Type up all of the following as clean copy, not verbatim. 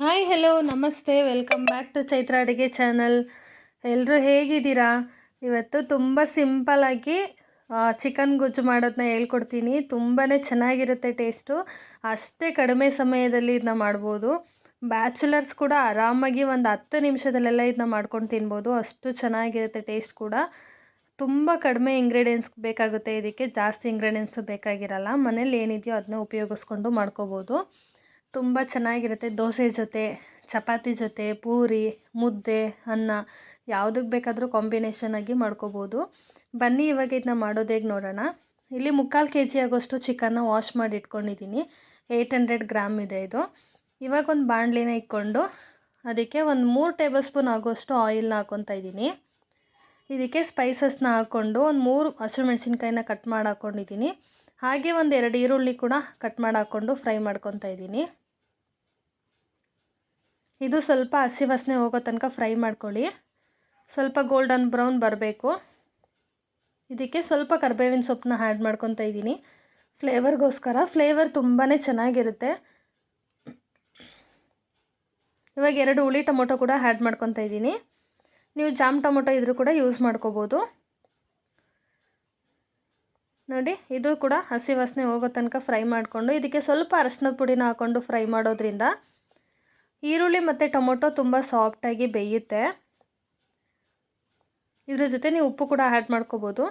Hi hello ನಮಸ್ತೆ welcome back to Chaitra ಅಡುಗೆ channel. ಎಲ್ಲರೂ ಹೇಗಿದ್ದೀರಾ? ಇವತ್ತು ತುಂಬ ಸಿಂಪಲ್ಲಾಗಿ ಚಿಕನ್ ಗೊಜ್ಜು ಮಾಡೋದನ್ನ ಹೇಳ್ಕೊಡ್ತೀನಿ. ತುಂಬಾ ಚೆನ್ನಾಗಿರುತ್ತೆ ಟೇಸ್ಟು. ಅಷ್ಟೇ ಕಡಿಮೆ ಸಮಯದಲ್ಲಿ ಇದನ್ನ ಮಾಡ್ಬೋದು. ಬ್ಯಾಚುಲರ್ಸ್ ಕೂಡ ಆರಾಮಾಗಿ ಒಂದು 10 ನಿಮಿಷದಲ್ಲೆಲ್ಲ ಇದನ್ನ ಮಾಡ್ಕೊಂಡು ತಿನ್ಬೋದು. ಅಷ್ಟು ಚೆನ್ನಾಗಿರುತ್ತೆ ಟೇಸ್ಟ್ ಕೂಡ. ತುಂಬ ಕಡಿಮೆ ಇಂಗ್ರೀಡಿಯೆಂಟ್ಸ್ ಬೇಕಾಗುತ್ತೆ ಇದಕ್ಕೆ, ಜಾಸ್ತಿ ಇಂಗ್ರೀಡಿಯೆಂಟ್ಸು ಬೇಕಾಗಿರಲ್ಲ. ಮನೇಲಿ ಏನಿದೆಯೋ ಅದನ್ನ ಉಪಯೋಗಿಸ್ಕೊಂಡು ಮಾಡ್ಕೋಬೋದು. ತುಂಬ ಚೆನ್ನಾಗಿರುತ್ತೆ. ದೋಸೆ ಜೊತೆ, ಚಪಾತಿ ಜೊತೆ, ಪೂರಿ, ಮುದ್ದೆ, ಅನ್ನ ಯಾವುದಕ್ಕೆ ಬೇಕಾದರೂ ಕಾಂಬಿನೇಷನ್ ಆಗಿ ಮಾಡ್ಕೋಬೋದು. ಬನ್ನಿ ಇವಾಗ ಇದನ್ನ ಮಾಡೋದು ಹೇಗೆ ನೋಡೋಣ. ಇಲ್ಲಿ 3/4 kg ಆಗೋಷ್ಟು ಚಿಕನ್ನ ವಾಶ್ ಮಾಡಿ ಇಟ್ಕೊಂಡಿದ್ದೀನಿ. 800 ಗ್ರಾಮ್ ಇದೆ ಇದು. ಇವಾಗ ಒಂದು ಬಾಣಲಿನ ಇಟ್ಕೊಂಡು ಅದಕ್ಕೆ ಒಂದು 3 ಟೇಬಲ್ ಸ್ಪೂನ್ ಆಗೋಷ್ಟು ಆಯಿಲ್ನ ಹಾಕ್ಕೊತಾ ಇದ್ದೀನಿ. ಇದಕ್ಕೆ ಸ್ಪೈಸಸ್ನ ಹಾಕ್ಕೊಂಡು ಒಂದು 3 ಹಸಿಮೆಣ್ಸಿನ್ಕಾಯಿನ ಕಟ್ ಮಾಡಿ ಹಾಕ್ಕೊಂಡಿದ್ದೀನಿ. ಹಾಗೆ ಒಂದು 2 ಈರುಳ್ಳಿ ಕೂಡ ಕಟ್ ಮಾಡಿ ಹಾಕ್ಕೊಂಡು ಫ್ರೈ ಮಾಡ್ಕೊತಾ ಇದ್ದೀನಿ. ಇದು ಸ್ವಲ್ಪ ಹಸಿ ವಾಸನೆ ಹೋಗೋ ತನಕ ಫ್ರೈ ಮಾಡ್ಕೊಳ್ಳಿ. ಸ್ವಲ್ಪ ಗೋಲ್ಡನ್ ಬ್ರೌನ್ ಬರಬೇಕು. ಇದಕ್ಕೆ ಸ್ವಲ್ಪ ಕರಿಬೇವಿನ ಸೊಪ್ಪನ್ನ ಆ್ಯಡ್ ಮಾಡ್ಕೊತಾ ಇದ್ದೀನಿ ಫ್ಲೇವರ್ಗೋಸ್ಕರ. ಫ್ಲೇವರ್ ತುಂಬಾ ಚೆನ್ನಾಗಿರುತ್ತೆ. ಇವಾಗ 2 ಹುಳಿ ಟೊಮೊಟೊ ಕೂಡ ಆ್ಯಡ್ ಮಾಡ್ಕೊತಾ ಇದ್ದೀನಿ. ನೀವು ಜಾಮ್ ಟೊಮೊಟೊ ಇದ್ರೂ ಕೂಡ ಯೂಸ್ ಮಾಡ್ಕೋಬೋದು. ನೋಡಿ, ಇದು ಕೂಡ ಹಸಿ ವಾಸನೆ ಹೋಗೋ ತನಕ ಫ್ರೈ ಮಾಡಿಕೊಂಡು ಇದಕ್ಕೆ ಸ್ವಲ್ಪ ಅರಶಿನದ ಪುಡಿನ ಹಾಕ್ಕೊಂಡು ಫ್ರೈ ಮಾಡೋದ್ರಿಂದ ಈರುಳ್ಳಿ ಮತ್ತು ಟೊಮೊಟೊ ತುಂಬ ಸಾಫ್ಟಾಗಿ ಬೇಯುತ್ತೆ. ಇದ್ರ ಜೊತೆ ನೀವು ಉಪ್ಪು ಕೂಡ ಆ್ಯಡ್ ಮಾಡ್ಕೋಬೋದು.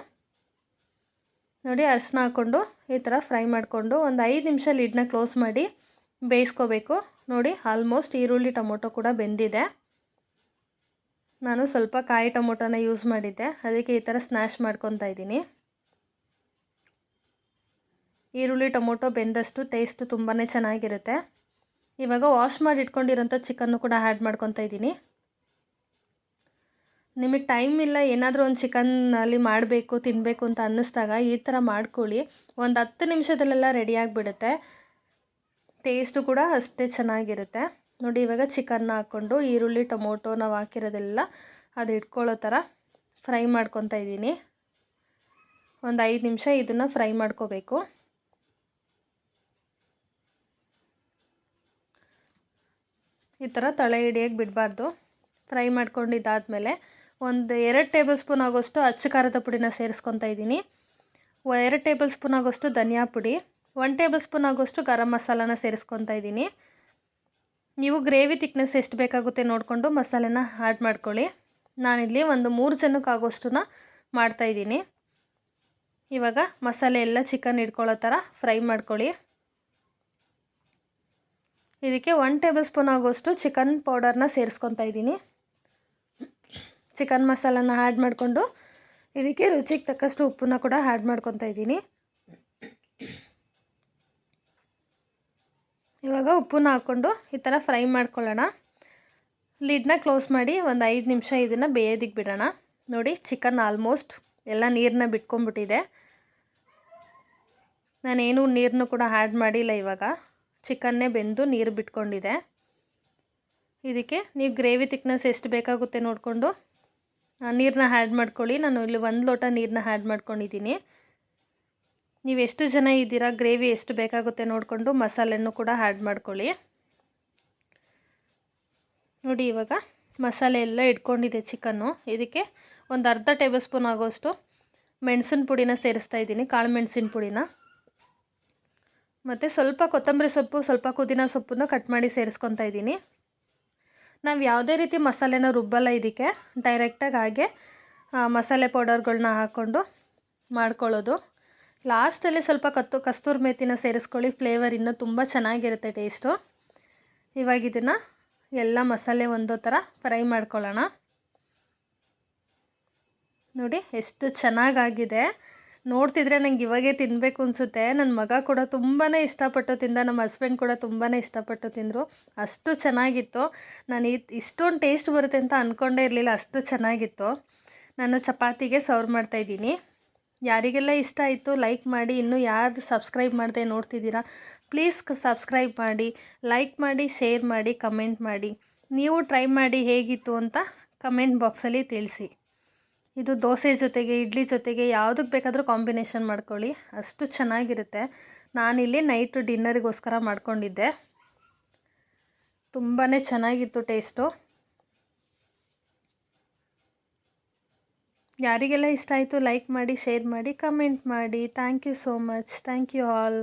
ನೋಡಿ, ಅರಶಿನ ಹಾಕ್ಕೊಂಡು ಈ ಥರ ಫ್ರೈ ಮಾಡಿಕೊಂಡು ಒಂದು 5 ನಿಮಿಷ ಲಿಡ್ನ ಕ್ಲೋಸ್ ಮಾಡಿ ಬೇಯಿಸ್ಕೋಬೇಕು. ನೋಡಿ, ಆಲ್ಮೋಸ್ಟ್ ಈರುಳ್ಳಿ ಟೊಮೊಟೊ ಕೂಡ ಬೆಂದಿದೆ. ನಾನು ಸ್ವಲ್ಪ ಕಾಯಿ ಟೊಮೊಟೊನ ಯೂಸ್ ಮಾಡಿದ್ದೆ, ಅದಕ್ಕೆ ಈ ಥರ ಸ್ನ್ಯಾಶ್ ಮಾಡ್ಕೊತಾ ಇದ್ದೀನಿ. ಈರುಳ್ಳಿ ಟೊಮೊಟೊ ಬೆಂದಷ್ಟು ಟೇಸ್ಟು ತುಂಬಾ ಚೆನ್ನಾಗಿರುತ್ತೆ. ಇವಾಗ ವಾಶ್ ಮಾಡಿ ಇಟ್ಕೊಂಡಿರೋಂಥ ಚಿಕನ್ನು ಕೂಡ ಆ್ಯಡ್ ಮಾಡ್ಕೊತಾ ಇದ್ದೀನಿ. ನಿಮಗೆ ಟೈಮ್ ಇಲ್ಲ, ಏನಾದರೂ ಒಂದು ಚಿಕನ್ನಲ್ಲಿ ಮಾಡಬೇಕು ತಿನ್ನಬೇಕು ಅಂತ ಅನ್ನಿಸ್ದಾಗ ಈ ಥರ ಮಾಡ್ಕೊಳ್ಳಿ. ಒಂದು 10 ನಿಮಿಷದಲ್ಲೆಲ್ಲ ರೆಡಿಯಾಗಿಬಿಡುತ್ತೆ. ಟೇಸ್ಟು ಕೂಡ ಅಷ್ಟೇ ಚೆನ್ನಾಗಿರುತ್ತೆ. ನೋಡಿ, ಇವಾಗ ಚಿಕನ್ನ ಹಾಕ್ಕೊಂಡು ಈರುಳ್ಳಿ ಟೊಮೊಟೊ ನಾವು ಹಾಕಿರೋದೆಲ್ಲ ಅದು ಇಟ್ಕೊಳ್ಳೋ ಥರ ಫ್ರೈ ಮಾಡ್ಕೊತಾ ಇದ್ದೀನಿ. ಒಂದು 5 ನಿಮಿಷ ಇದನ್ನು ಫ್ರೈ ಮಾಡ್ಕೋಬೇಕು. ಈ ಥರ ತಳೆ ಹಿಡಿಯೋಕ್ಕೆ ಬಿಡಬಾರ್ದು. ಫ್ರೈ ಮಾಡ್ಕೊಂಡಿದ್ದಾದಮೇಲೆ ಒಂದು 2 ಟೇಬಲ್ ಸ್ಪೂನ್ ಆಗೋಷ್ಟು ಅಚ್ಚ ಖಾರದ ಪುಡಿನ ಸೇರಿಸ್ಕೊತಾ ಇದ್ದೀನಿ. 2 ಟೇಬಲ್ ಸ್ಪೂನ್ ಆಗೋಷ್ಟು ಧನಿಯಾ ಪುಡಿ, 1 ಟೇಬಲ್ ಸ್ಪೂನ್ ಆಗೋಷ್ಟು ಗರಂ ಮಸಾಲಾನ ಸೇರಿಸ್ಕೊತಾ ಇದ್ದೀನಿ. ನೀವು ಗ್ರೇವಿ ತಿಕ್ನೆಸ್ ಎಷ್ಟು ಬೇಕಾಗುತ್ತೆ ನೋಡಿಕೊಂಡು ಮಸಾಲೆನ ಆ್ಯಡ್ ಮಾಡ್ಕೊಳ್ಳಿ. ನಾನಿಲ್ಲಿ ಒಂದು 3 ಜನಕ್ಕೆ ಆಗೋಷ್ಟನ್ನ ಮಾಡ್ತಾಯಿದ್ದೀನಿ. ಇವಾಗ ಮಸಾಲೆ ಎಲ್ಲ ಚಿಕನ್ ಹಿಡ್ಕೊಳ್ಳೋ ಥರ ಫ್ರೈ ಮಾಡ್ಕೊಳ್ಳಿ. ಇದಕ್ಕೆ 1 ಟೇಬಲ್ ಸ್ಪೂನ್ ಆಗೋಷ್ಟು ಚಿಕನ್ ಪೌಡರ್ನ ಸೇರಿಸ್ಕೊತಾ ಇದ್ದೀನಿ. ಚಿಕನ್ ಮಸಾಲಾನ ಆ್ಯಡ್ ಮಾಡಿಕೊಂಡು ಇದಕ್ಕೆ ರುಚಿಗೆ ತಕ್ಕಷ್ಟು ಉಪ್ಪನ್ನ ಕೂಡ ಆ್ಯಡ್ ಮಾಡ್ಕೊತಾ ಇದ್ದೀನಿ. ಇವಾಗ ಉಪ್ಪನ್ನ ಹಾಕ್ಕೊಂಡು ಈ ಥರ ಫ್ರೈ ಮಾಡ್ಕೊಳ್ಳೋಣ. ಲಿಡ್ನ ಕ್ಲೋಸ್ ಮಾಡಿ ಒಂದು 5 ನಿಮಿಷ ಇದನ್ನು ಬೇಯೋದಕ್ಕೆ ಬಿಡೋಣ. ನೋಡಿ, ಚಿಕನ್ ಆಲ್ಮೋಸ್ಟ್ ಎಲ್ಲ ನೀರನ್ನ ಬಿಟ್ಕೊಂಡ್ಬಿಟ್ಟಿದೆ. ನಾನೇನು ನೀರನ್ನು ಕೂಡ ಆ್ಯಡ್ ಮಾಡಿಲ್ಲ. ಇವಾಗ ಚಿಕನ್ನೇ ಬೆಂದು ನೀರು ಬಿಟ್ಕೊಂಡಿದೆ. ಇದಕ್ಕೆ ನೀವು ಗ್ರೇವಿ ತಿಕ್ನೆಸ್ ಎಷ್ಟು ಬೇಕಾಗುತ್ತೆ ನೋಡಿಕೊಂಡು ನೀರನ್ನ ಆ್ಯಡ್ ಮಾಡ್ಕೊಳ್ಳಿ. ನಾನು ಇಲ್ಲಿ 1 ಲೋಟ ನೀರನ್ನ ಆ್ಯಡ್ ಮಾಡ್ಕೊಂಡಿದ್ದೀನಿ. ನೀವು ಎಷ್ಟು ಜನ ಇದ್ದೀರಾ, ಗ್ರೇವಿ ಎಷ್ಟು ಬೇಕಾಗುತ್ತೆ ನೋಡಿಕೊಂಡು ಮಸಾಲೆನೂ ಕೂಡ ಆ್ಯಡ್ ಮಾಡ್ಕೊಳ್ಳಿ. ನೋಡಿ, ಇವಾಗ ಮಸಾಲೆ ಎಲ್ಲ ಇಟ್ಕೊಂಡಿದೆ ಚಿಕನ್ನು. ಇದಕ್ಕೆ ಒಂದು ಅರ್ಧ ಟೇಬಲ್ ಸ್ಪೂನ್ ಆಗೋಷ್ಟು ಮೆಣಸಿನ ಪುಡಿನ ಸೇರಿಸ್ತಾ ಇದ್ದೀನಿ, ಕಾಳು ಮೆಣಸಿನ ಪುಡಿನ. ಮತ್ತು ಸ್ವಲ್ಪ ಕೊತ್ತಂಬರಿ ಸೊಪ್ಪು, ಸ್ವಲ್ಪ ಪುದೀನ ಸೊಪ್ಪನ್ನು ಕಟ್ ಮಾಡಿ ಸೇರಿಸ್ಕೊತಾ ಇದ್ದೀನಿ. ನಾವು ಯಾವುದೇ ರೀತಿ ಮಸಾಲೆನ ರುಬ್ಬಲ್ಲ, ಇದಕ್ಕೆ ಡೈರೆಕ್ಟಾಗಿ ಹಾಗೆ ಮಸಾಲೆ ಪೌಡರ್ಗಳನ್ನ ಹಾಕ್ಕೊಂಡು ಮಾಡ್ಕೊಳ್ಳೋದು. ಲಾಸ್ಟಲ್ಲಿ ಸ್ವಲ್ಪ ಕಸ್ತೂರಿ ಮೇಥಿನ ಸೇರಿಸ್ಕೊಳ್ಳಿ. ಫ್ಲೇವರ್ ಇನ್ನೂ ತುಂಬ ಚೆನ್ನಾಗಿರುತ್ತೆ ಟೇಸ್ಟು. ಇವಾಗ ಇದನ್ನು ಎಲ್ಲ ಮಸಾಲೆ ಒಂದೋ ಥರ ಫ್ರೈ ಮಾಡ್ಕೊಳ್ಳೋಣ. ನೋಡಿ, ಎಷ್ಟು ಚೆನ್ನಾಗಾಗಿದೆ. ನೋಡ್ತಿದ್ರೆ ನಂಗೆ ಇವಾಗೇ ತಿನ್ನಬೇಕು ಅನಿಸುತ್ತೆ. ನನ್ನ ಮಗ ಕೂಡ ತುಂಬಾ ಇಷ್ಟಪಟ್ಟು ತಿಂದ, ನಮ್ಮ ಹಸ್ಬೆಂಡ್ ಕೂಡ ತುಂಬಾ ಇಷ್ಟಪಟ್ಟು ತಿಂದರು. ಅಷ್ಟು ಚೆನ್ನಾಗಿತ್ತು. ನಾನು ಇಷ್ಟೊಂದು ಟೇಸ್ಟ್ ಬರುತ್ತೆ ಅಂತ ಅಂದ್ಕೊಂಡೇ ಇರಲಿಲ್ಲ, ಅಷ್ಟು ಚೆನ್ನಾಗಿತ್ತು. ನಾನು ಚಪಾತಿಗೆ ಸರ್ವ್ ಮಾಡ್ತಾಯಿದ್ದೀನಿ. ಯಾರಿಗೆಲ್ಲ ಇಷ್ಟ ಆಯಿತು ಲೈಕ್ ಮಾಡಿ. ಇನ್ನೂ ಯಾರು ಸಬ್ಸ್ಕ್ರೈಬ್ ಮಾಡದೆ ನೋಡ್ತಿದ್ದೀರಾ, ಪ್ಲೀಸ್ ಸಬ್ಸ್ಕ್ರೈಬ್ ಮಾಡಿ, ಲೈಕ್ ಮಾಡಿ, ಶೇರ್ ಮಾಡಿ, ಕಮೆಂಟ್ ಮಾಡಿ. ನೀವು ಟ್ರೈ ಮಾಡಿ ಹೇಗಿತ್ತು ಅಂತ ಕಮೆಂಟ್ ಬಾಕ್ಸಲ್ಲಿ ತಿಳಿಸಿ. ಇದು ದೋಸೆ ಜೊತೆಗೆ, ಇಡ್ಲಿ ಜೊತೆಗೆ ಯಾವುದಕ್ಕೆ ಬೇಕಾದರೂ ಕಾಂಬಿನೇಷನ್ ಮಾಡ್ಕೊಳ್ಳಿ, ಅಷ್ಟು ಚೆನ್ನಾಗಿರುತ್ತೆ. ನಾನಿಲ್ಲಿ ನೈಟು ಡಿನ್ನರಿಗೋಸ್ಕರ ಮಾಡ್ಕೊಂಡಿದ್ದೆ. ತುಂಬಾ ಚೆನ್ನಾಗಿತ್ತು ಟೇಸ್ಟು. ಯಾರಿಗೆಲ್ಲ ಇಷ್ಟ ಆಯಿತು ಲೈಕ್ ಮಾಡಿ, ಶೇರ್ ಮಾಡಿ, ಕಮೆಂಟ್ ಮಾಡಿ. Thank you so much. Thank you all.